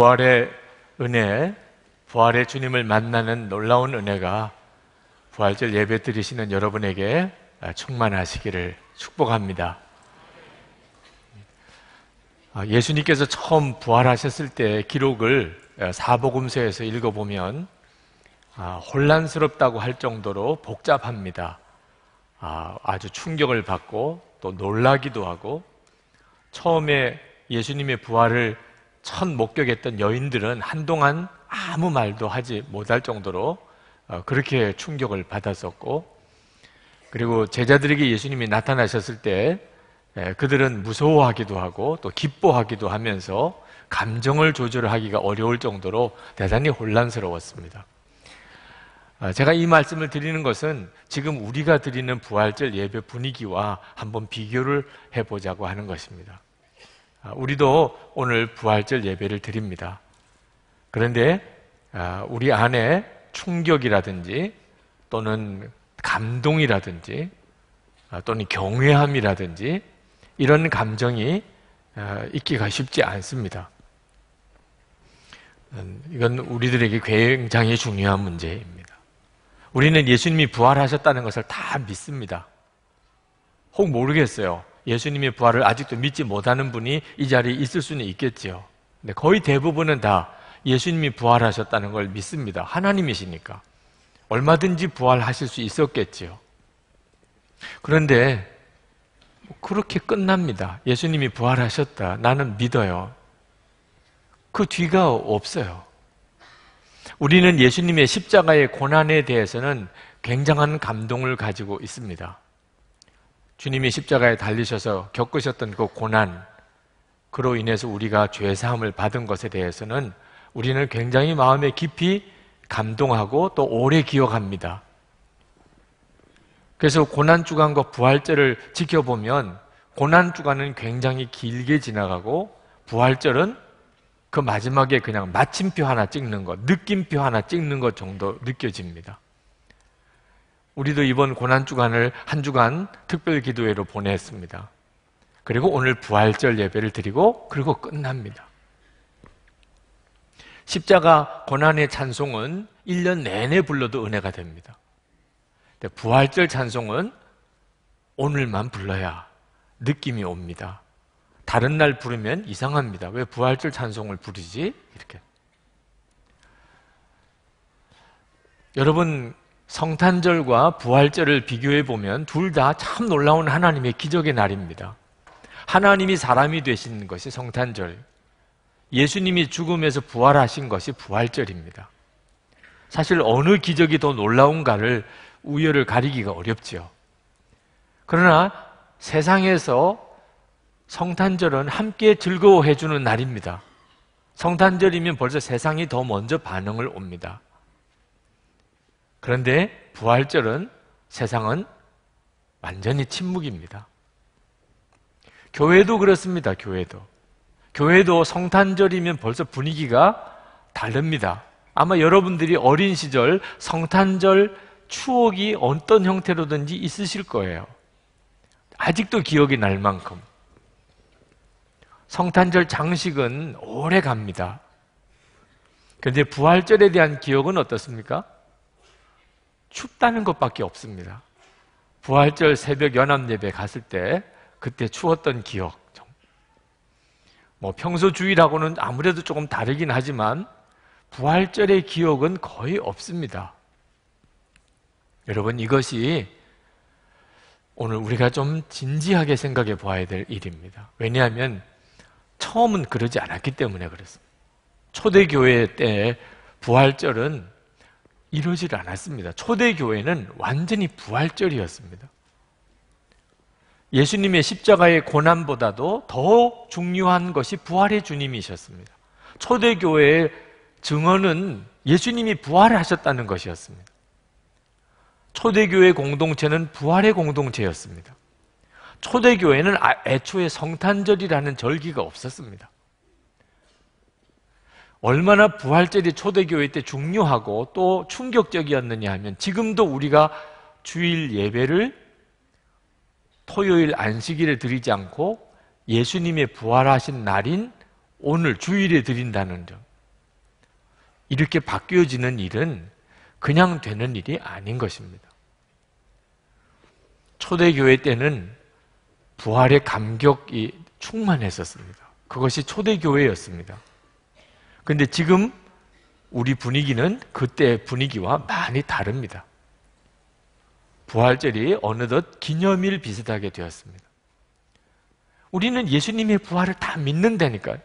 부활의 은혜, 부활의 주님을 만나는 놀라운 은혜가 부활절 예배 드리시는 여러분에게 충만하시기를 축복합니다. 예수님께서 처음 부활하셨을 때 기록을 사복음서에서 읽어보면 혼란스럽다고 할 정도로 복잡합니다. 아주 충격을 받고 또 놀라기도 하고, 처음에 예수님의 부활을 첫 목격했던 여인들은 한동안 아무 말도 하지 못할 정도로 그렇게 충격을 받았었고, 그리고 제자들에게 예수님이 나타나셨을 때 그들은 무서워하기도 하고 또 기뻐하기도 하면서 감정을 조절하기가 어려울 정도로 대단히 혼란스러웠습니다. 제가 이 말씀을 드리는 것은 지금 우리가 드리는 부활절 예배 분위기와 한번 비교를 해보자고 하는 것입니다. 우리도 오늘 부활절 예배를 드립니다. 그런데 우리 안에 충격이라든지 또는 감동이라든지 또는 경외함이라든지 이런 감정이 있기가 쉽지 않습니다. 이건 우리들에게 굉장히 중요한 문제입니다. 우리는 예수님이 부활하셨다는 것을 다 믿습니다. 혹 모르겠어요. 예수님의 부활을 아직도 믿지 못하는 분이 이 자리에 있을 수는 있겠지요. 근데 거의 대부분은 다 예수님이 부활하셨다는 걸 믿습니다. 하나님이시니까 얼마든지 부활하실 수 있었겠지요. 그런데 그렇게 끝납니다. 예수님이 부활하셨다, 나는 믿어요. 그 뒤가 없어요. 우리는 예수님의 십자가의 고난에 대해서는 굉장한 감동을 가지고 있습니다. 주님이 십자가에 달리셔서 겪으셨던 그 고난, 그로 인해서 우리가 죄사함을 받은 것에 대해서는 우리는 굉장히 마음에 깊이 감동하고 또 오래 기억합니다. 그래서 고난주간과 부활절을 지켜보면 고난주간은 굉장히 길게 지나가고 부활절은 그 마지막에 그냥 마침표 하나 찍는 것, 느낌표 하나 찍는 것 정도 느껴집니다. 우리도 이번 고난주간을 한 주간 특별기도회로 보냈습니다. 그리고 오늘 부활절 예배를 드리고 그리고 끝납니다. 십자가 고난의 찬송은 1년 내내 불러도 은혜가 됩니다. 근데 부활절 찬송은 오늘만 불러야 느낌이 옵니다. 다른 날 부르면 이상합니다. 왜 부활절 찬송을 부르지? 이렇게. 여러분, 성탄절과 부활절을 비교해 보면 둘 다 참 놀라운 하나님의 기적의 날입니다. 하나님이 사람이 되신 것이 성탄절, 예수님이 죽음에서 부활하신 것이 부활절입니다. 사실 어느 기적이 더 놀라운가를 우열을 가리기가 어렵지요. 그러나 세상에서 성탄절은 함께 즐거워해 주는 날입니다. 성탄절이면 벌써 세상이 더 먼저 반응을 옵니다. 그런데 부활절은 세상은 완전히 침묵입니다. 교회도 그렇습니다. 교회도 성탄절이면 벌써 분위기가 다릅니다. 아마 여러분들이 어린 시절 성탄절 추억이 어떤 형태로든지 있으실 거예요. 아직도 기억이 날 만큼. 성탄절 장식은 오래 갑니다. 그런데 부활절에 대한 기억은 어떻습니까? 춥다는 것밖에 없습니다. 부활절 새벽 연합예배 갔을 때 그때 추웠던 기억, 평소 주일하고는 아무래도 조금 다르긴 하지만 부활절의 기억은 거의 없습니다. 여러분, 이것이 오늘 우리가 좀 진지하게 생각해 봐야 될 일입니다. 왜냐하면 처음은 그러지 않았기 때문에 그렇습니다. 초대교회 때 부활절은 이러질 않았습니다. 초대교회는 완전히 부활절이었습니다. 예수님의 십자가의 고난보다도 더 중요한 것이 부활의 주님이셨습니다. 초대교회의 증언은 예수님이 부활하셨다는 것이었습니다. 초대교회 공동체는 부활의 공동체였습니다. 초대교회는 애초에 성탄절이라는 절기가 없었습니다. 얼마나 부활절이 초대교회 때 중요하고 또 충격적이었느냐 하면 지금도 우리가 주일 예배를 토요일 안식일에 드리지 않고 예수님의 부활하신 날인 오늘 주일에 드린다는 점, 이렇게 바뀌어지는 일은 그냥 되는 일이 아닌 것입니다. 초대교회 때는 부활의 감격이 충만했었습니다. 그것이 초대교회였습니다. 그런데 지금 우리 분위기는 그때 분위기와 많이 다릅니다. 부활절이 어느덧 기념일 비슷하게 되었습니다. 우리는 예수님의 부활을 다 믿는다니까요.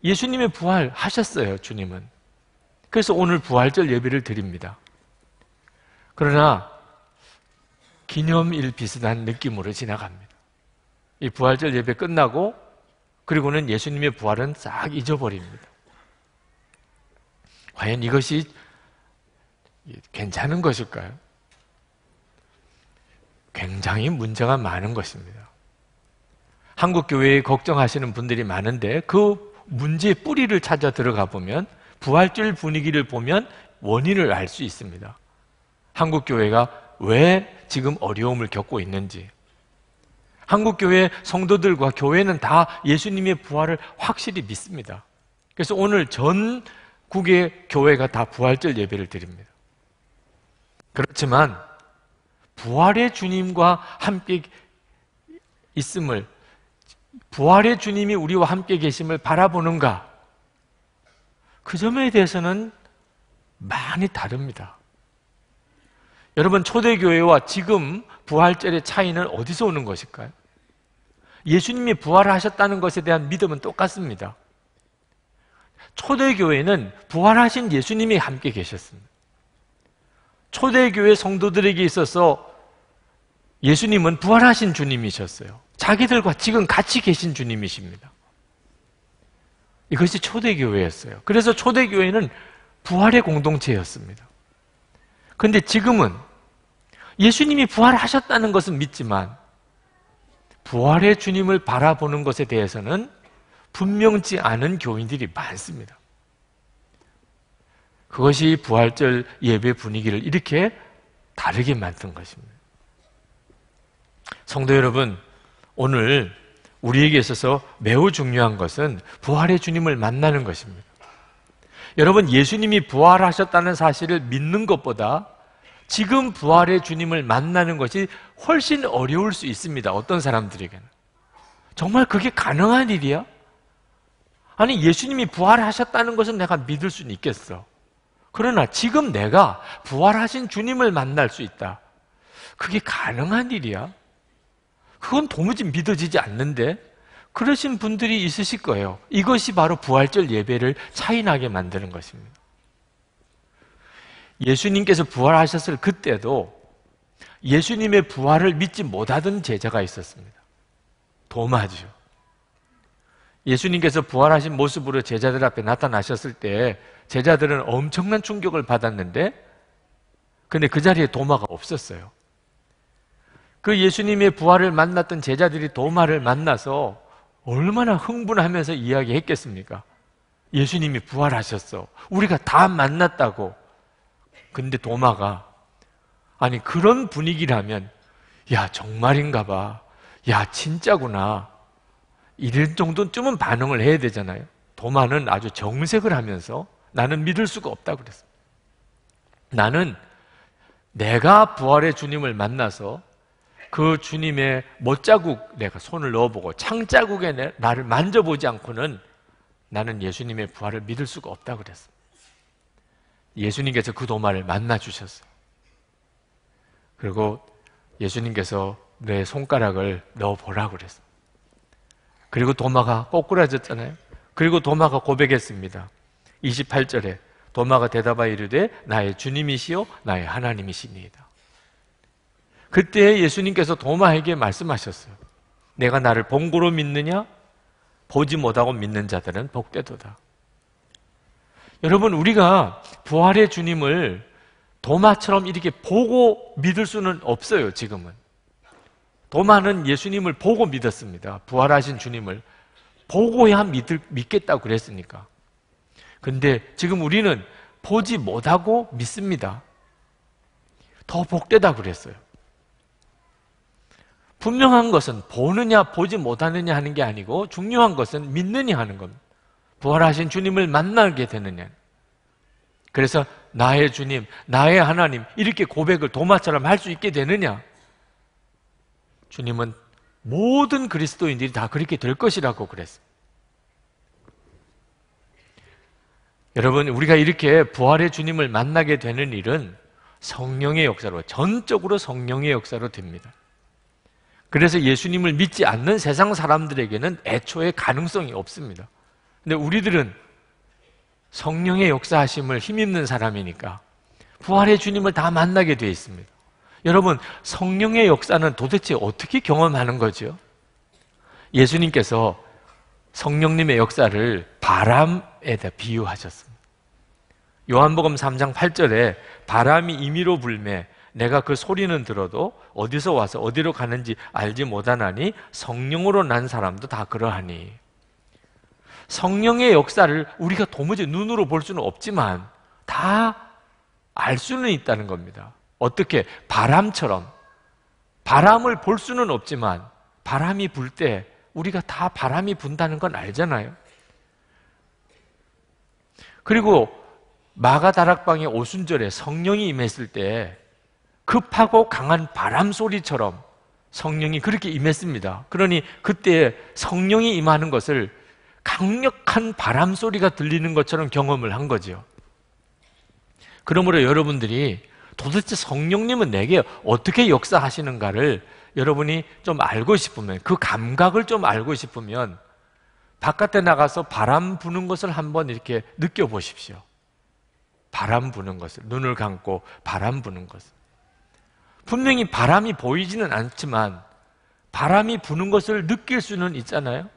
예수님의 부활 하셨어요, 주님은. 그래서 오늘 부활절 예배를 드립니다. 그러나 기념일 비슷한 느낌으로 지나갑니다. 이 부활절 예배 끝나고 그리고는 예수님의 부활은 싹 잊어버립니다. 과연 이것이 괜찮은 것일까요? 굉장히 문제가 많은 것입니다. 한국 교회에 걱정하시는 분들이 많은데 그 문제의 뿌리를 찾아 들어가 보면 부활절 분위기를 보면 원인을 알 수 있습니다. 한국 교회가 왜 지금 어려움을 겪고 있는지, 한국 교회 성도들과 교회는 다 예수님의 부활을 확실히 믿습니다. 그래서 오늘 전국의 교회가 다 부활절 예배를 드립니다. 그렇지만 부활의 주님과 함께 있음을, 부활의 주님이 우리와 함께 계심을 바라보는가? 그 점에 대해서는 많이 다릅니다. 여러분, 초대교회와 지금 부활절의 차이는 어디서 오는 것일까요? 예수님이 부활하셨다는 것에 대한 믿음은 똑같습니다. 초대교회는 부활하신 예수님이 함께 계셨습니다. 초대교회 성도들에게 있어서 예수님은 부활하신 주님이셨어요. 자기들과 지금 같이 계신 주님이십니다. 이것이 초대교회였어요. 그래서 초대교회는 부활의 공동체였습니다. 그런데 지금은 예수님이 부활하셨다는 것은 믿지만 부활의 주님을 바라보는 것에 대해서는 분명치 않은 교인들이 많습니다. 그것이 부활절 예배 분위기를 이렇게 다르게 만든 것입니다. 성도 여러분, 오늘 우리에게 있어서 매우 중요한 것은 부활의 주님을 만나는 것입니다. 여러분, 예수님이 부활하셨다는 사실을 믿는 것보다 지금 부활의 주님을 만나는 것이 훨씬 어려울 수 있습니다. 어떤 사람들에게는. 정말 그게 가능한 일이야? 아니, 예수님이 부활하셨다는 것은 내가 믿을 수는 있겠어. 그러나 지금 내가 부활하신 주님을 만날 수 있다. 그게 가능한 일이야? 그건 도무지 믿어지지 않는데 그러신 분들이 있으실 거예요. 이것이 바로 부활절 예배를 차이나게 만드는 것입니다. 예수님께서 부활하셨을 그때도 예수님의 부활을 믿지 못하던 제자가 있었습니다. 도마죠. 예수님께서 부활하신 모습으로 제자들 앞에 나타나셨을 때 제자들은 엄청난 충격을 받았는데 근데 그 자리에 도마가 없었어요. 그 예수님의 부활을 만났던 제자들이 도마를 만나서 얼마나 흥분하면서 이야기했겠습니까? 예수님이 부활하셨어. 우리가 다 만났다고. 근데 도마가 아니 그런 분위기라면 야 정말인가 봐. 야 진짜구나. 이런 정도쯤은 반응을 해야 되잖아요. 도마는 아주 정색을 하면서 나는 믿을 수가 없다고 그랬어요. 나는 내가 부활의 주님을 만나서 그 주님의 못자국 내가 손을 넣어보고 창자국에 나를 만져보지 않고는 나는 예수님의 부활을 믿을 수가 없다고 그랬어요. 예수님께서 그 도마를 만나주셨어요. 그리고 예수님께서 내 손가락을 넣어보라고 그랬어요. 그리고 도마가 꼬꾸라졌잖아요. 그리고 도마가 고백했습니다. 28절에 도마가 대답하여 이르되 나의 주님이시요 나의 하나님이시니이다. 그때 예수님께서 도마에게 말씀하셨어요. 내가 나를 본고로 믿느냐? 보지 못하고 믿는 자들은 복되도다. 여러분, 우리가 부활의 주님을 도마처럼 이렇게 보고 믿을 수는 없어요. 지금은 도마는 예수님을 보고 믿었습니다. 부활하신 주님을 보고야 믿겠다고 그랬으니까. 근데 지금 우리는 보지 못하고 믿습니다. 더 복되다고 그랬어요. 분명한 것은 보느냐 보지 못하느냐 하는 게 아니고 중요한 것은 믿느냐 하는 겁니다. 부활하신 주님을 만나게 되느냐. 그래서 나의 주님, 나의 하나님 이렇게 고백을 도마처럼 할 수 있게 되느냐? 주님은 모든 그리스도인들이 다 그렇게 될 것이라고 그랬어요. 여러분, 우리가 이렇게 부활의 주님을 만나게 되는 일은 성령의 역사로, 전적으로 성령의 역사로 됩니다. 그래서 예수님을 믿지 않는 세상 사람들에게는 애초에 가능성이 없습니다. 근데 우리들은 성령의 역사하심을 힘입는 사람이니까 부활의 주님을 다 만나게 되어 있습니다. 여러분, 성령의 역사는 도대체 어떻게 경험하는 거죠? 예수님께서 성령님의 역사를 바람에다 비유하셨습니다. 요한복음 3장 8절에 바람이 임의로 불매 내가 그 소리는 들어도 어디서 와서 어디로 가는지 알지 못하나니 성령으로 난 사람도 다 그러하니. 성령의 역사를 우리가 도무지 눈으로 볼 수는 없지만 다 알 수는 있다는 겁니다. 어떻게? 바람처럼. 바람을 볼 수는 없지만 바람이 불 때 우리가 다 바람이 분다는 건 알잖아요. 그리고 마가다락방의 오순절에 성령이 임했을 때 급하고 강한 바람 소리처럼 성령이 그렇게 임했습니다. 그러니 그때 성령이 임하는 것을 강력한 바람 소리가 들리는 것처럼 경험을 한 거죠. 그러므로 여러분들이 도대체 성령님은 내게 어떻게 역사하시는가를 여러분이 좀 알고 싶으면, 그 감각을 좀 알고 싶으면 바깥에 나가서 바람 부는 것을 한번 이렇게 느껴보십시오. 바람 부는 것을, 눈을 감고 바람 부는 것을. 분명히 바람이 보이지는 않지만 바람이 부는 것을 느낄 수는 있잖아요.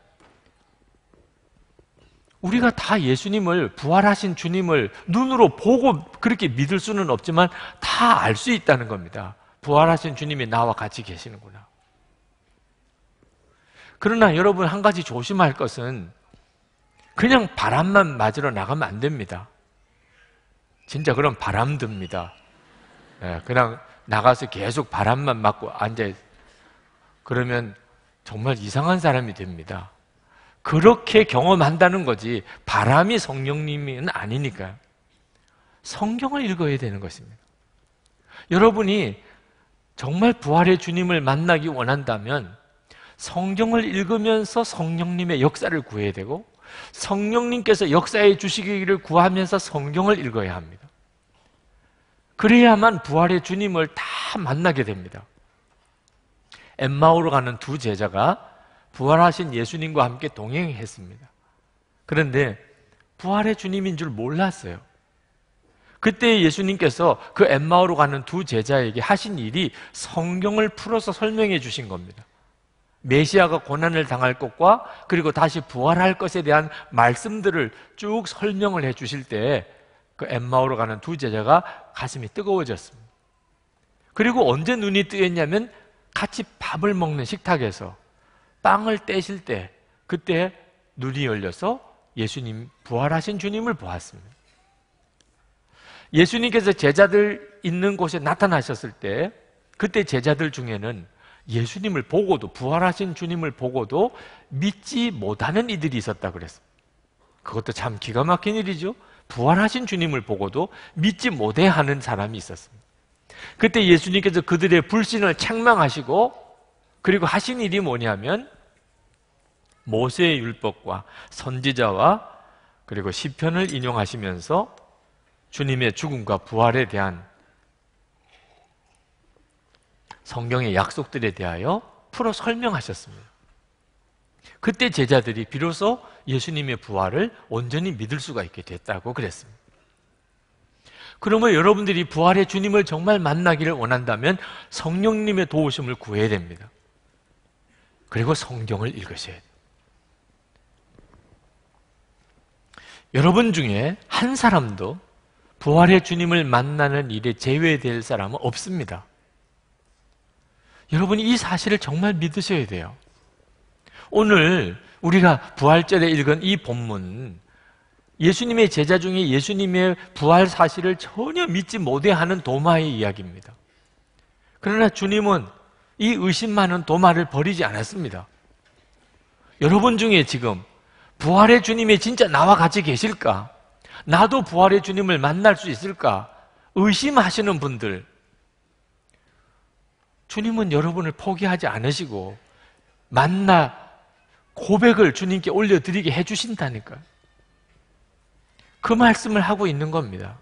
우리가 다 예수님을, 부활하신 주님을 눈으로 보고 그렇게 믿을 수는 없지만 다 알 수 있다는 겁니다. 부활하신 주님이 나와 같이 계시는구나. 그러나 여러분, 한 가지 조심할 것은 그냥 바람만 맞으러 나가면 안 됩니다. 진짜 그럼 바람 듭니다. 그냥 나가서 계속 바람만 맞고 앉아, 그러면 정말 이상한 사람이 됩니다. 그렇게 경험한다는 거지 바람이 성령님은 아니니까요. 성경을 읽어야 되는 것입니다. 여러분이 정말 부활의 주님을 만나기 원한다면 성경을 읽으면서 성령님의 역사를 구해야 되고, 성령님께서 역사해 주시기를 구하면서 성경을 읽어야 합니다. 그래야만 부활의 주님을 다 만나게 됩니다. 엠마오로 가는 두 제자가 부활하신 예수님과 함께 동행했습니다. 그런데 부활의 주님인 줄 몰랐어요. 그때 예수님께서 그 엠마오로 가는 두 제자에게 하신 일이 성경을 풀어서 설명해 주신 겁니다. 메시아가 고난을 당할 것과 그리고 다시 부활할 것에 대한 말씀들을 쭉 설명을 해 주실 때 그 엠마오로 가는 두 제자가 가슴이 뜨거워졌습니다. 그리고 언제 눈이 뜨였냐면 같이 밥을 먹는 식탁에서 빵을 떼실 때, 그때 눈이 열려서 예수님, 부활하신 주님을 보았습니다. 예수님께서 제자들 있는 곳에 나타나셨을 때 그때 제자들 중에는 예수님을 보고도, 부활하신 주님을 보고도 믿지 못하는 이들이 있었다고 그랬어요. 그것도 참 기가 막힌 일이죠. 부활하신 주님을 보고도 믿지 못해 하는 사람이 있었습니다. 그때 예수님께서 그들의 불신을 책망하시고, 그리고 하신 일이 뭐냐면 모세의 율법과 선지자와 그리고 시편을 인용하시면서 주님의 죽음과 부활에 대한 성경의 약속들에 대하여 풀어 설명하셨습니다. 그때 제자들이 비로소 예수님의 부활을 온전히 믿을 수가 있게 됐다고 그랬습니다. 그러면 여러분들이 부활의 주님을 정말 만나기를 원한다면 성령님의 도우심을 구해야 됩니다. 그리고 성경을 읽으셔야 돼요. 여러분 중에 한 사람도 부활의 주님을 만나는 일에 제외될 사람은 없습니다. 여러분이 이 사실을 정말 믿으셔야 돼요. 오늘 우리가 부활절에 읽은 이 본문, 예수님의 제자 중에 예수님의 부활 사실을 전혀 믿지 못해하는 도마의 이야기입니다. 그러나 주님은 이 의심 많은 도마를 버리지 않았습니다. 여러분 중에 지금 부활의 주님이 진짜 나와 같이 계실까? 나도 부활의 주님을 만날 수 있을까 의심하시는 분들, 주님은 여러분을 포기하지 않으시고 고백을 주님께 올려드리게 해주신다니까요. 그 말씀을 하고 있는 겁니다.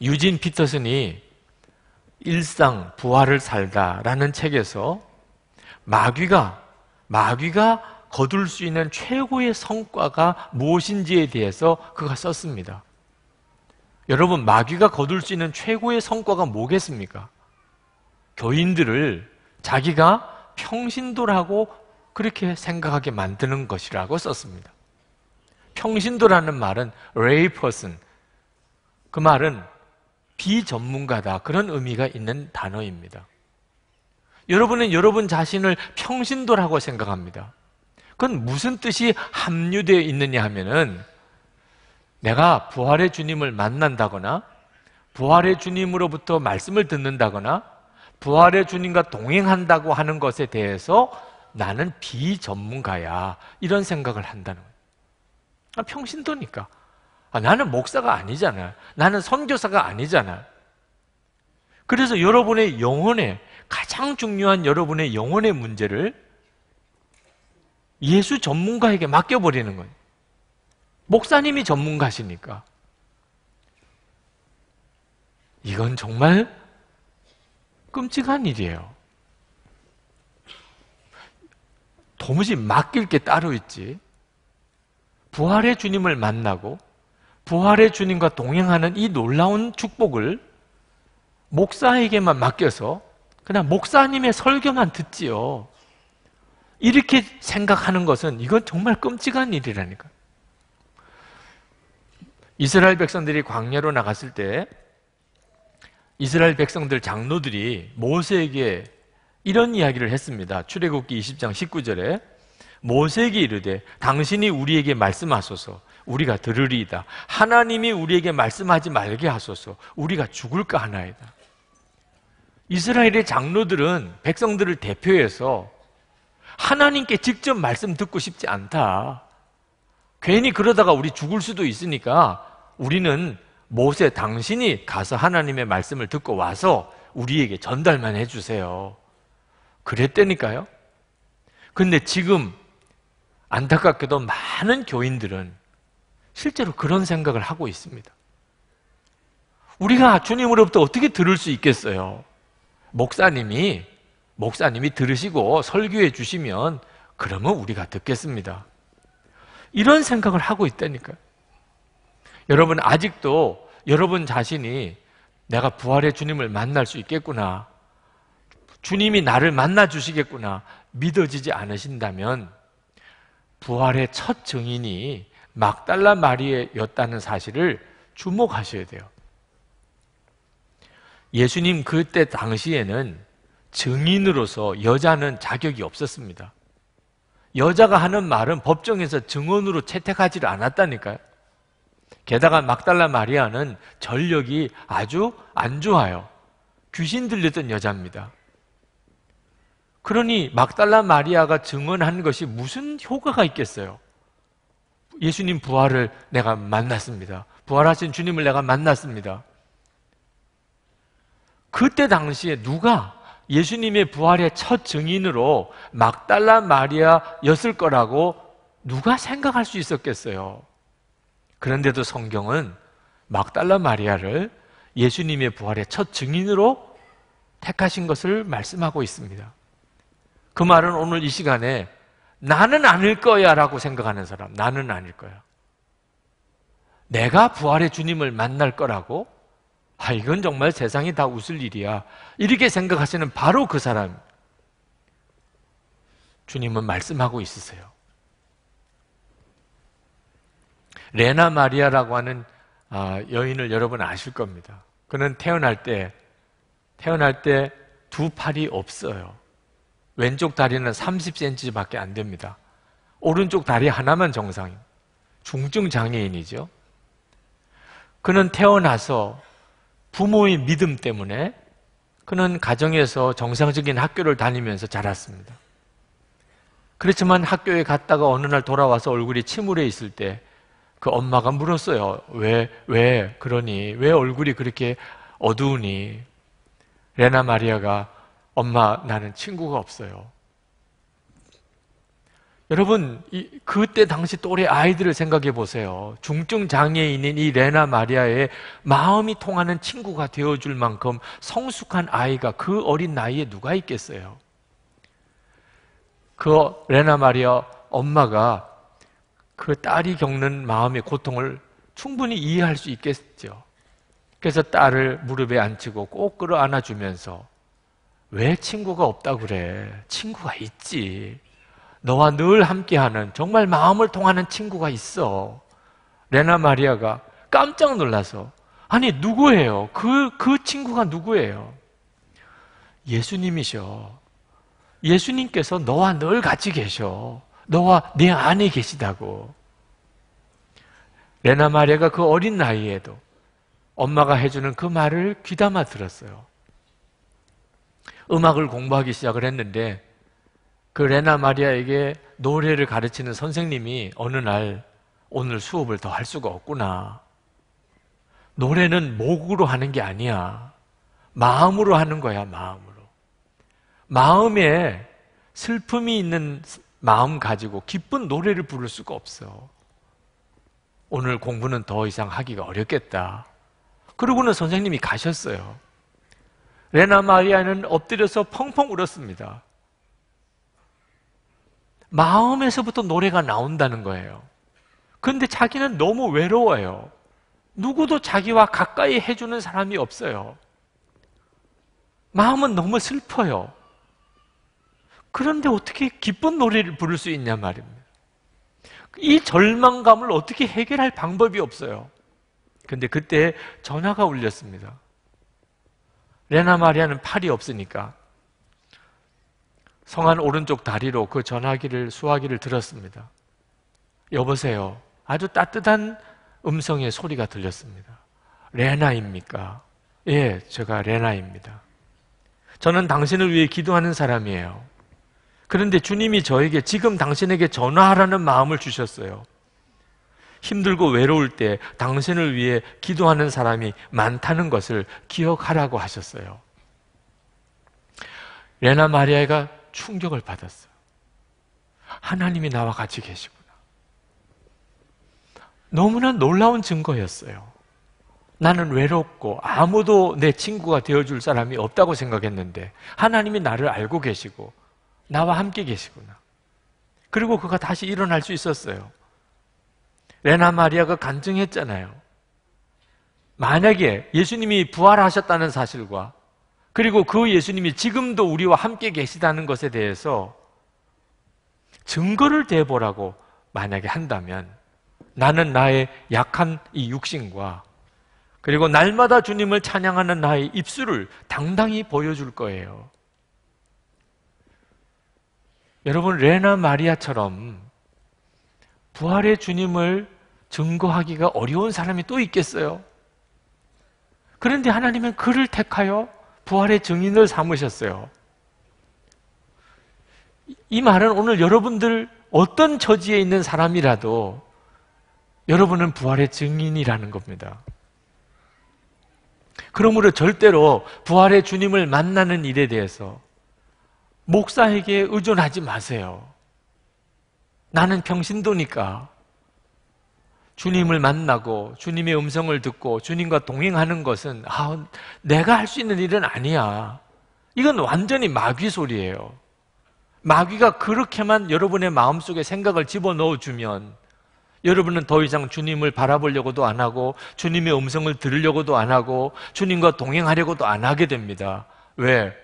유진 피터슨이 일상 부활을 살다라는 책에서 마귀가 거둘 수 있는 최고의 성과가 무엇인지에 대해서 그가 썼습니다. 여러분, 마귀가 거둘 수 있는 최고의 성과가 뭐겠습니까? 교인들을 자기가 평신도라고 그렇게 생각하게 만드는 것이라고 썼습니다. 평신도라는 말은 lay person, 그 말은 비전문가다, 그런 의미가 있는 단어입니다. 여러분은 여러분 자신을 평신도라고 생각합니다. 그건 무슨 뜻이 함유되어 있느냐 하면은 내가 부활의 주님을 만난다거나 부활의 주님으로부터 말씀을 듣는다거나 부활의 주님과 동행한다고 하는 것에 대해서 나는 비전문가야, 이런 생각을 한다는 거예요. 평신도니까. 나는 목사가 아니잖아. 나는 선교사가 아니잖아. 그래서 여러분의 영혼의 가장 중요한 여러분의 영혼의 문제를 예수 전문가에게 맡겨버리는 거예요. 목사님이 전문가시니까. 이건 정말 끔찍한 일이에요. 도무지 맡길 게 따로 있지. 부활의 주님을 만나고 부활의 주님과 동행하는 이 놀라운 축복을 목사에게만 맡겨서 그냥 목사님의 설교만 듣지요. 이렇게 생각하는 것은 이건 정말 끔찍한 일이라니까. 이스라엘 백성들이 광야로 나갔을 때 이스라엘 백성들 장로들이 모세에게 이런 이야기를 했습니다. 출애굽기 20장 19절에 모세에게 이르되 당신이 우리에게 말씀하소서 우리가 들으리이다. 하나님이 우리에게 말씀하지 말게 하소서 우리가 죽을까 하나이다. 이스라엘의 장로들은 백성들을 대표해서 하나님께 직접 말씀 듣고 싶지 않다. 괜히 그러다가 우리 죽을 수도 있으니까 우리는 모세 당신이 가서 하나님의 말씀을 듣고 와서 우리에게 전달만 해주세요. 그랬다니까요. 근데 지금 안타깝게도 많은 교인들은 실제로 그런 생각을 하고 있습니다. 우리가 주님으로부터 어떻게 들을 수 있겠어요? 목사님이 들으시고 설교해 주시면 그러면 우리가 듣겠습니다. 이런 생각을 하고 있다니까요. 여러분, 아직도 여러분 자신이 내가 부활의 주님을 만날 수 있겠구나, 주님이 나를 만나 주시겠구나 믿어지지 않으신다면 부활의 첫 증인이 막달라 마리아였다는 사실을 주목하셔야 돼요. 예수님 그때 당시에는 증인으로서 여자는 자격이 없었습니다. 여자가 하는 말은 법정에서 증언으로 채택하지를 않았다니까요. 게다가 막달라 마리아는 전력이 아주 안 좋아요. 귀신 들렸던 여자입니다. 그러니 막달라 마리아가 증언한 것이 무슨 효과가 있겠어요? 예수님 부활을 내가 만났습니다. 부활하신 주님을 내가 만났습니다. 그때 당시에 누가 예수님의 부활의 첫 증인으로 막달라 마리아였을 거라고 누가 생각할 수 있었겠어요? 그런데도 성경은 막달라 마리아를 예수님의 부활의 첫 증인으로 택하신 것을 말씀하고 있습니다. 그 말은 오늘 이 시간에 나는 아닐 거야 라고 생각하는 사람, 나는 아닐 거야. 내가 부활의 주님을 만날 거라고? 이건 정말 세상이 다 웃을 일이야. 이렇게 생각하시는 바로 그 사람. 주님은 말씀하고 있으세요. 레나 마리아라고 하는 여인을 여러분 아실 겁니다. 그는 태어날 때 두 팔이 없어요. 왼쪽 다리는 30cm밖에 안 됩니다. 오른쪽 다리 하나만 정상이에요. 중증 장애인이죠. 그는 태어나서 부모의 믿음 때문에 그는 가정에서 정상적인 학교를 다니면서 자랐습니다. 그렇지만 학교에 갔다가 어느 날 돌아와서 얼굴이 침울해 있을 때 그 엄마가 물었어요. 왜 그러니? 왜 얼굴이 그렇게 어두우니? 레나 마리아가 엄마, 나는 친구가 없어요. 여러분, 그때 당시 또래 아이들을 생각해 보세요. 중증 장애인인 이 레나 마리아의 마음이 통하는 친구가 되어줄 만큼 성숙한 아이가 그 어린 나이에 누가 있겠어요? 그 레나 마리아 엄마가 그 딸이 겪는 마음의 고통을 충분히 이해할 수 있겠죠. 그래서 딸을 무릎에 앉히고 꼭 끌어안아주면서 왜 친구가 없다고 그래? 친구가 있지. 너와 늘 함께하는 정말 마음을 통하는 친구가 있어. 레나 마리아가 깜짝 놀라서 아니 누구예요? 그 친구가 누구예요? 예수님이셔. 예수님께서 너와 늘 같이 계셔. 너와 내 안에 계시다고. 레나 마리아가 그 어린 나이에도 엄마가 해주는 그 말을 귀담아 들었어요. 음악을 공부하기 시작을 했는데 그 레나 마리아에게 노래를 가르치는 선생님이 어느 날 오늘 수업을 더 할 수가 없구나. 노래는 목으로 하는 게 아니야. 마음으로 하는 거야, 마음으로. 마음에 슬픔이 있는 마음 가지고 기쁜 노래를 부를 수가 없어. 오늘 공부는 더 이상 하기가 어렵겠다. 그러고는 선생님이 가셨어요. 레나 마리아는 엎드려서 펑펑 울었습니다. 마음에서부터 노래가 나온다는 거예요. 그런데 자기는 너무 외로워요. 누구도 자기와 가까이 해주는 사람이 없어요. 마음은 너무 슬퍼요. 그런데 어떻게 기쁜 노래를 부를 수 있냐 말입니다. 이 절망감을 어떻게 해결할 방법이 없어요. 그런데 그때 전화가 울렸습니다. 레나 마리아는 팔이 없으니까 성안 오른쪽 다리로 그 전화기를 수화기를 들었습니다. 여보세요. 아주 따뜻한 음성의 소리가 들렸습니다. 레나입니까? 예, 제가 레나입니다. 저는 당신을 위해 기도하는 사람이에요. 그런데 주님이 저에게 지금 당신에게 전화하라는 마음을 주셨어요. 힘들고 외로울 때 당신을 위해 기도하는 사람이 많다는 것을 기억하라고 하셨어요. 레나 마리아가 충격을 받았어요. 하나님이 나와 같이 계시구나. 너무나 놀라운 증거였어요. 나는 외롭고 아무도 내 친구가 되어줄 사람이 없다고 생각했는데 하나님이 나를 알고 계시고 나와 함께 계시구나. 그리고 그가 다시 일어날 수 있었어요. 레나 마리아가 간증했잖아요. 만약에 예수님이 부활하셨다는 사실과 그리고 그 예수님이 지금도 우리와 함께 계시다는 것에 대해서 증거를 대보라고 만약에 한다면 나는 나의 약한 이 육신과 그리고 날마다 주님을 찬양하는 나의 입술을 당당히 보여줄 거예요. 여러분, 레나 마리아처럼 부활의 주님을 증거하기가 어려운 사람이 또 있겠어요? 그런데 하나님은 그를 택하여 부활의 증인을 삼으셨어요. 이 말은 오늘 여러분들 어떤 처지에 있는 사람이라도 여러분은 부활의 증인이라는 겁니다. 그러므로 절대로 부활의 주님을 만나는 일에 대해서 목사에게 의존하지 마세요. 나는 평신도니까 주님을 만나고 주님의 음성을 듣고 주님과 동행하는 것은 내가 할 수 있는 일은 아니야. 이건 완전히 마귀 소리예요. 마귀가 그렇게만 여러분의 마음속에 생각을 집어넣어주면 여러분은 더 이상 주님을 바라보려고도 안 하고 주님의 음성을 들으려고도 안 하고 주님과 동행하려고도 안 하게 됩니다. 왜?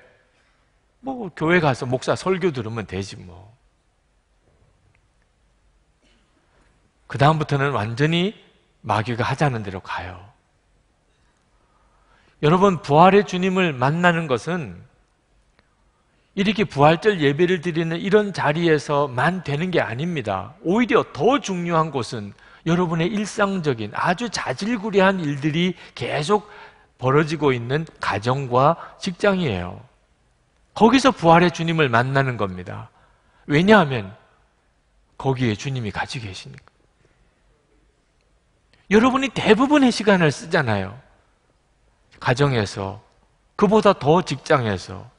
교회 가서 목사 설교 들으면 되지 뭐. 그 다음부터는 완전히 마귀가 하자는 대로 가요. 여러분, 부활의 주님을 만나는 것은 이렇게 부활절 예배를 드리는 이런 자리에서만 되는 게 아닙니다. 오히려 더 중요한 곳은 여러분의 일상적인 아주 자질구레한 일들이 계속 벌어지고 있는 가정과 직장이에요. 거기서 부활의 주님을 만나는 겁니다. 왜냐하면 거기에 주님이 같이 계시니까. 여러분이 대부분의 시간을 쓰잖아요. 가정에서, 그보다 더 직장에서.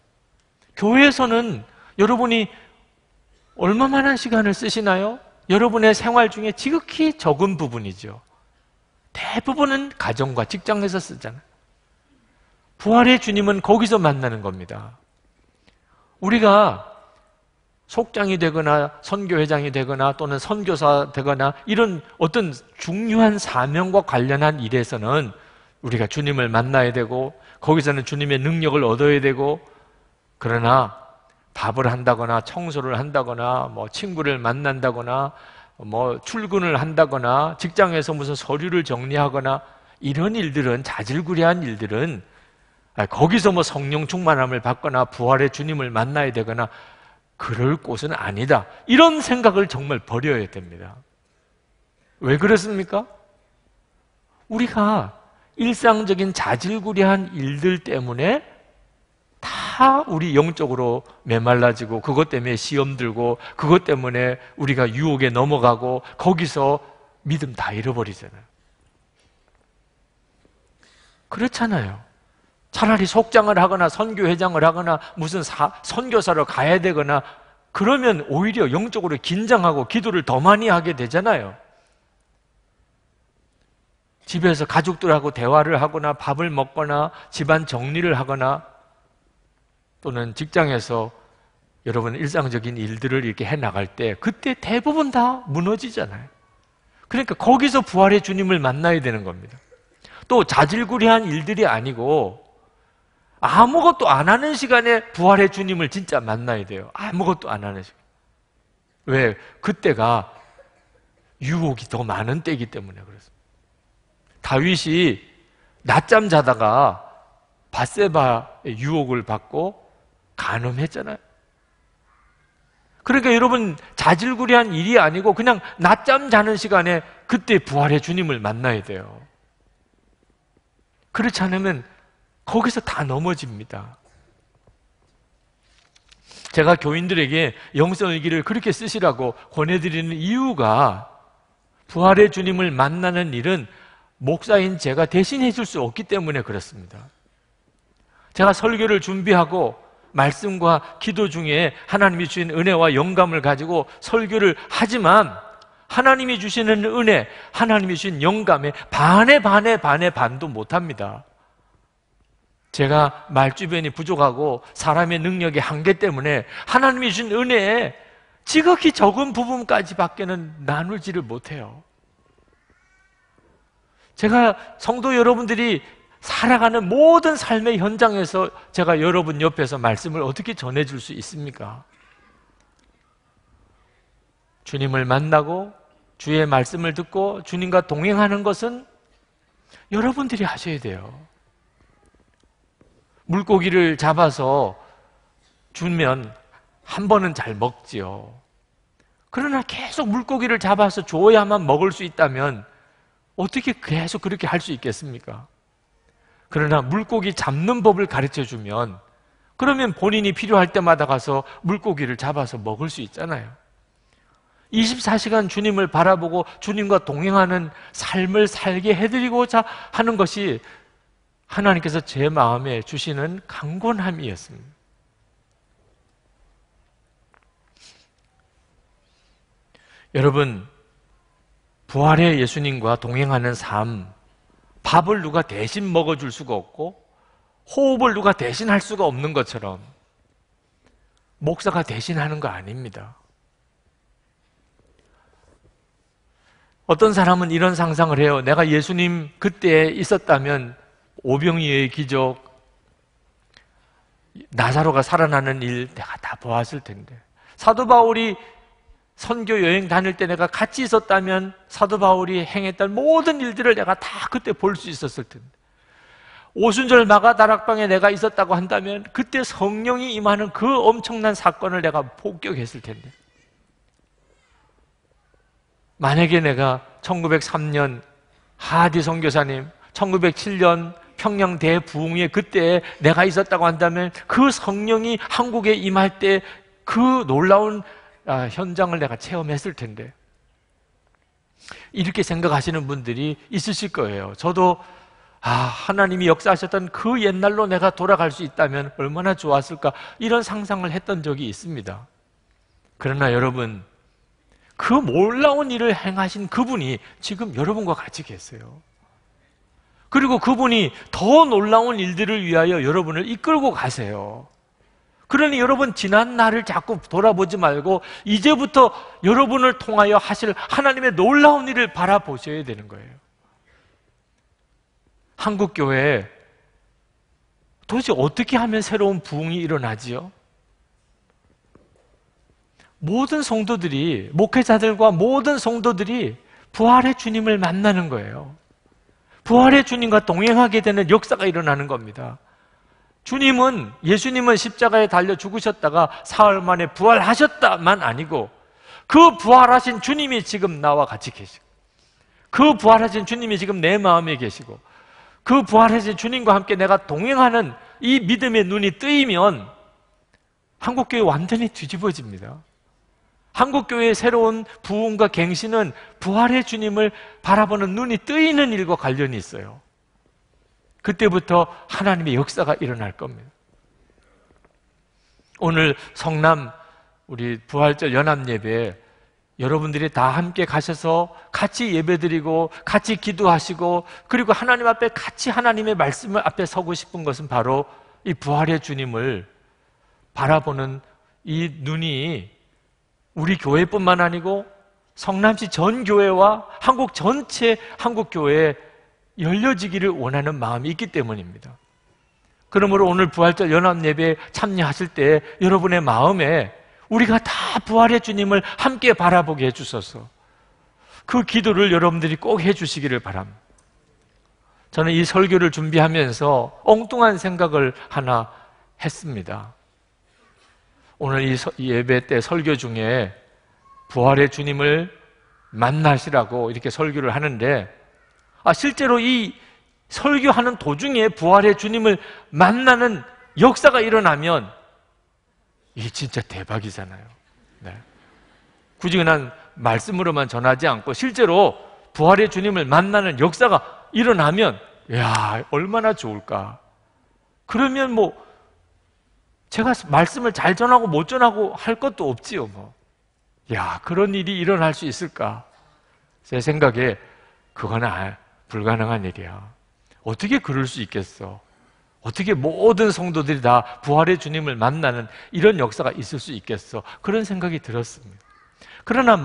교회에서는 여러분이 얼마만한 시간을 쓰시나요? 여러분의 생활 중에 지극히 적은 부분이죠. 대부분은 가정과 직장에서 쓰잖아요. 부활의 주님은 거기서 만나는 겁니다. 우리가 속장이 되거나 선교회장이 되거나 또는 선교사 되거나 이런 어떤 중요한 사명과 관련한 일에서는 우리가 주님을 만나야 되고 거기서는 주님의 능력을 얻어야 되고, 그러나 밥을 한다거나 청소를 한다거나 뭐 친구를 만난다거나 뭐 출근을 한다거나 직장에서 무슨 서류를 정리하거나 이런 일들은, 자질구레한 일들은 거기서 뭐 성령 충만함을 받거나 부활의 주님을 만나야 되거나 그럴 곳은 아니다. 이런 생각을 정말 버려야 됩니다. 왜 그렇습니까? 우리가 일상적인 자질구레한 일들 때문에 다 우리 영적으로 메말라지고, 그것 때문에 시험 들고, 그것 때문에 우리가 유혹에 넘어가고, 거기서 믿음 다 잃어버리잖아요. 그렇잖아요. 차라리 속장을 하거나 선교회장을 하거나 무슨 선교사로 가야 되거나 그러면 오히려 영적으로 긴장하고 기도를 더 많이 하게 되잖아요. 집에서 가족들하고 대화를 하거나 밥을 먹거나 집안 정리를 하거나 또는 직장에서 여러분 일상적인 일들을 이렇게 해나갈 때 그때 대부분 다 무너지잖아요. 그러니까 거기서 부활의 주님을 만나야 되는 겁니다. 또 자질구레한 일들이 아니고 아무것도 안 하는 시간에 부활의 주님을 진짜 만나야 돼요. 아무것도 안 하는 시간. 왜? 그때가 유혹이 더 많은 때이기 때문에 그렇습니다. 다윗이 낮잠 자다가 밧세바의 유혹을 받고 간음했잖아요. 그러니까 여러분 자질구레한 일이 아니고 그냥 낮잠 자는 시간에 그때 부활의 주님을 만나야 돼요. 그렇지 않으면 거기서 다 넘어집니다. 제가 교인들에게 영성일기를 그렇게 쓰시라고 권해드리는 이유가 부활의 주님을 만나는 일은 목사인 제가 대신해 줄 수 없기 때문에 그렇습니다. 제가 설교를 준비하고 말씀과 기도 중에 하나님이 주신 은혜와 영감을 가지고 설교를 하지만 하나님이 주시는 은혜, 하나님이 주신 영감에 반도 못합니다. 제가 말주변이 부족하고 사람의 능력의 한계 때문에 하나님이 주신 은혜에 지극히 적은 부분까지 밖에는 나누지를 못해요. 제가 성도 여러분들이 살아가는 모든 삶의 현장에서 제가 여러분 옆에서 말씀을 어떻게 전해줄 수 있습니까? 주님을 만나고 주의 말씀을 듣고 주님과 동행하는 것은 여러분들이 하셔야 돼요. 물고기를 잡아서 주면 한 번은 잘 먹지요. 그러나 계속 물고기를 잡아서 줘야만 먹을 수 있다면 어떻게 계속 그렇게 할 수 있겠습니까? 그러나 물고기 잡는 법을 가르쳐주면 그러면 본인이 필요할 때마다 가서 물고기를 잡아서 먹을 수 있잖아요. 24시간 주님을 바라보고 주님과 동행하는 삶을 살게 해드리고자 하는 것이 하나님께서 제 마음에 주시는 강권함이었습니다. 여러분, 부활의 예수님과 동행하는 삶, 밥을 누가 대신 먹어줄 수가 없고 호흡을 누가 대신할 수가 없는 것처럼 목사가 대신하는 거 아닙니다. 어떤 사람은 이런 상상을 해요. 내가 예수님 그때에 있었다면 오병이어의 기적, 나사로가 살아나는 일 내가 다 보았을 텐데, 사도 바울이 선교 여행 다닐 때 내가 같이 있었다면 사도 바울이 행했던 모든 일들을 내가 다 그때 볼 수 있었을 텐데, 오순절 마가다락방에 내가 있었다고 한다면 그때 성령이 임하는 그 엄청난 사건을 내가 목격했을 텐데, 만약에 내가 1903년 하디 선교사님, 1907년 평양 대부흥회 그때 내가 있었다고 한다면 그 성령이 한국에 임할 때 그 놀라운 현장을 내가 체험했을 텐데, 이렇게 생각하시는 분들이 있으실 거예요. 저도 하나님이 역사하셨던 그 옛날로 내가 돌아갈 수 있다면 얼마나 좋았을까, 이런 상상을 했던 적이 있습니다. 그러나 여러분, 그 놀라운 일을 행하신 그분이 지금 여러분과 같이 계세요. 그리고 그분이 더 놀라운 일들을 위하여 여러분을 이끌고 가세요. 그러니 여러분, 지난 날을 자꾸 돌아보지 말고 이제부터 여러분을 통하여 하실 하나님의 놀라운 일을 바라보셔야 되는 거예요. 한국교회에 도대체 어떻게 하면 새로운 부흥이 일어나지요? 모든 성도들이, 목회자들과 모든 성도들이 부활의 주님을 만나는 거예요. 부활의 주님과 동행하게 되는 역사가 일어나는 겁니다. 예수님은 십자가에 달려 죽으셨다가 사흘 만에 부활하셨다만 아니고, 그 부활하신 주님이 지금 나와 같이 계시고, 그 부활하신 주님이 지금 내 마음에 계시고, 그 부활하신 주님과 함께 내가 동행하는 이 믿음의 눈이 뜨이면 한국교회 완전히 뒤집어집니다. 한국교회의 새로운 부흥과 갱신은 부활의 주님을 바라보는 눈이 뜨이는 일과 관련이 있어요. 그때부터 하나님의 역사가 일어날 겁니다. 오늘 성남 우리 부활절 연합예배에 여러분들이 다 함께 가셔서 같이 예배드리고 같이 기도하시고, 그리고 하나님 앞에 같이 하나님의 말씀을 앞에 서고 싶은 것은 바로 이 부활의 주님을 바라보는 이 눈이 우리 교회뿐만 아니고 성남시 전 교회와 한국 전체 한국교회에 열려지기를 원하는 마음이 있기 때문입니다. 그러므로 오늘 부활절 연합예배에 참여하실 때 여러분의 마음에 우리가 다 부활의 주님을 함께 바라보게 해주셔서 그 기도를 여러분들이 꼭 해주시기를 바랍니다. 저는 이 설교를 준비하면서 엉뚱한 생각을 하나 했습니다. 오늘 이 예배 때 설교 중에 부활의 주님을 만나시라고 이렇게 설교를 하는데, 실제로 이 설교하는 도중에 부활의 주님을 만나는 역사가 일어나면 이게 진짜 대박이잖아요. 네. 굳이 그냥 말씀으로만 전하지 않고 실제로 부활의 주님을 만나는 역사가 일어나면, 야, 얼마나 좋을까. 그러면 제가 말씀을 잘 전하고 못 전하고 할 것도 없지요. 야, 그런 일이 일어날 수 있을까? 제 생각에 그거는 불가능한 일이야. 어떻게 그럴 수 있겠어? 어떻게 모든 성도들이 다 부활의 주님을 만나는 이런 역사가 있을 수 있겠어? 그런 생각이 들었습니다. 그러나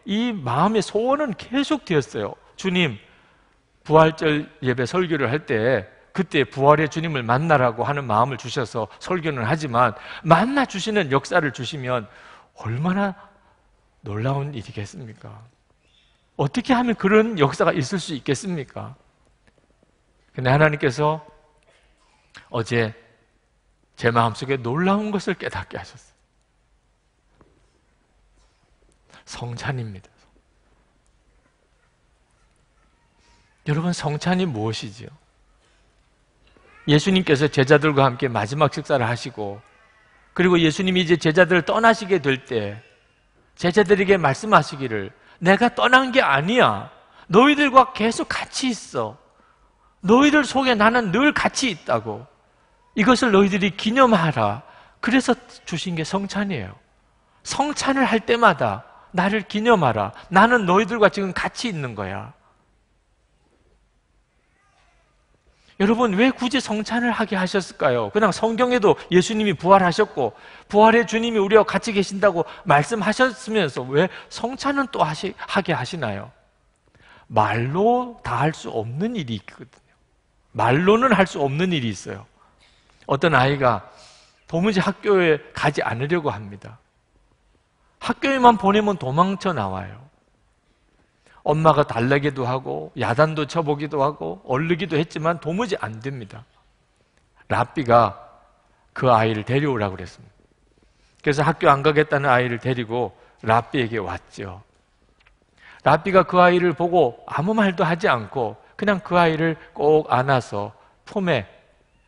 이 마음의 소원은 계속 되었어요. 주님, 부활절 예배 설교를 할 때 그때 부활의 주님을 만나라고 하는 마음을 주셔서 설교는 하지만, 만나 주시는 역사를 주시면 얼마나 놀라운 일이겠습니까? 어떻게 하면 그런 역사가 있을 수 있겠습니까? 근데 하나님께서 어제 제 마음속에 놀라운 것을 깨닫게 하셨어요. 성찬입니다. 여러분, 성찬이 무엇이지요? 예수님께서 제자들과 함께 마지막 식사를 하시고, 그리고 예수님이 이제 제자들을 떠나시게 될 때 제자들에게 말씀하시기를, 내가 떠난 게 아니야. 너희들과 계속 같이 있어. 너희들 속에 나는 늘 같이 있다고. 이것을 너희들이 기념하라. 그래서 주신 게 성찬이에요. 성찬을 할 때마다 나를 기념하라. 나는 너희들과 지금 같이 있는 거야. 여러분, 왜 굳이 성찬을 하게 하셨을까요? 그냥 성경에도 예수님이 부활하셨고 부활의 주님이 우리와 같이 계신다고 말씀하셨으면서 왜 성찬은 또 하게 하시나요? 말로 다 할 수 없는 일이 있거든요. 말로는 할 수 없는 일이 있어요. 어떤 아이가 도무지 학교에 가지 않으려고 합니다. 학교에만 보내면 도망쳐 나와요. 엄마가 달래기도 하고 야단도 쳐보기도 하고 얼르기도 했지만 도무지 안 됩니다. 랍비가 그 아이를 데려오라고 그랬습니다. 그래서 학교 안 가겠다는 아이를 데리고 랍비에게 왔죠. 랍비가 그 아이를 보고 아무 말도 하지 않고 그냥 그 아이를 꼭 안아서 품에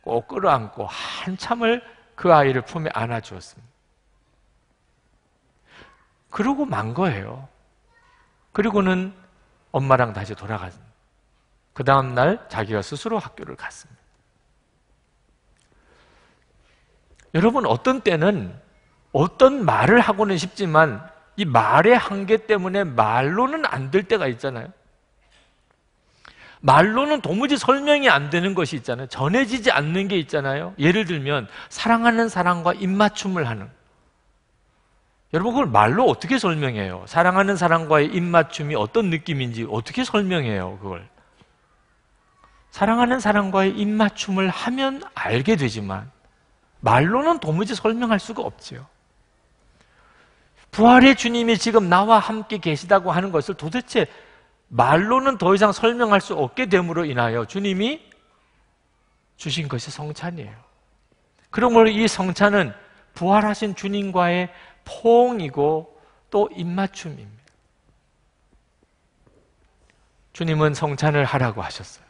꼭 끌어안고 한참을 그 아이를 품에 안아주었습니다. 그러고 만 거예요. 그리고는 엄마랑 다시 돌아갔습니다. 그 다음날 자기가 스스로 학교를 갔습니다. 여러분, 어떤 때는 어떤 말을 하고는 싶지만 이 말의 한계 때문에 말로는 안 될 때가 있잖아요. 말로는 도무지 설명이 안 되는 것이 있잖아요. 전해지지 않는 게 있잖아요. 예를 들면 사랑하는 사람과 입맞춤을 하는, 여러분 그걸 말로 어떻게 설명해요? 사랑하는 사람과의 입맞춤이 어떤 느낌인지 어떻게 설명해요? 그걸 사랑하는 사람과의 입맞춤을 하면 알게 되지만 말로는 도무지 설명할 수가 없지요. 부활의 주님이 지금 나와 함께 계시다고 하는 것을 도대체 말로는 더 이상 설명할 수 없게 됨으로 인하여 주님이 주신 것이 성찬이에요. 그러므로 이 성찬은 부활하신 주님과의 포옹이고 또 입맞춤입니다. 주님은 성찬을 하라고 하셨어요.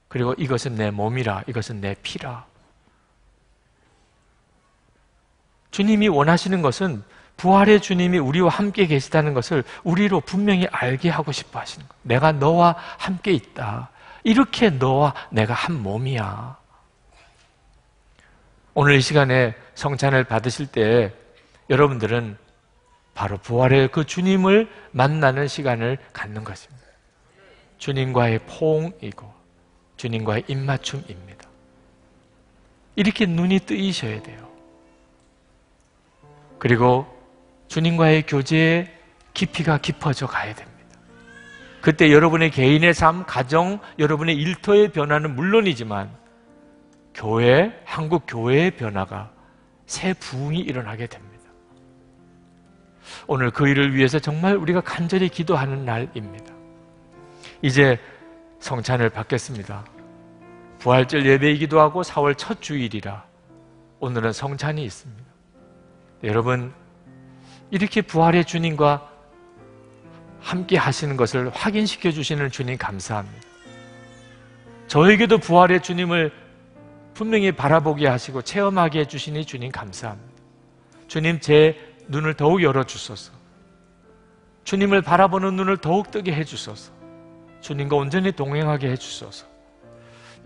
그리고 이것은 내 몸이라, 이것은 내 피라. 주님이 원하시는 것은 부활의 주님이 우리와 함께 계시다는 것을 우리로 분명히 알게 하고 싶어 하시는 거예요. 내가 너와 함께 있다. 이렇게 너와 내가 한 몸이야. 오늘 이 시간에 성찬을 받으실 때 여러분들은 바로 부활의 그 주님을 만나는 시간을 갖는 것입니다. 주님과의 포옹이고 주님과의 입맞춤입니다. 이렇게 눈이 뜨이셔야 돼요. 그리고 주님과의 교제의 깊이가 깊어져 가야 됩니다. 그때 여러분의 개인의 삶, 가정, 여러분의 일터의 변화는 물론이지만 교회, 한국 교회의 변화가 새 부흥이 일어나게 됩니다. 오늘 그 일을 위해서 정말 우리가 간절히 기도하는 날입니다. 이제 성찬을 받겠습니다. 부활절 예배이기도 하고 4월 첫 주일이라 오늘은 성찬이 있습니다. 여러분, 이렇게 부활의 주님과 함께 하시는 것을 확인시켜 주시는 주님 감사합니다. 저에게도 부활의 주님을 분명히 바라보게 하시고 체험하게 해주시니 주님 감사합니다. 주님, 제 눈을 더욱 열어주소서. 주님을 바라보는 눈을 더욱 뜨게 해주소서. 주님과 온전히 동행하게 해주소서.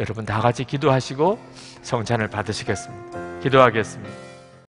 여러분 다 같이 기도하시고 성찬을 받으시겠습니다. 기도하겠습니다.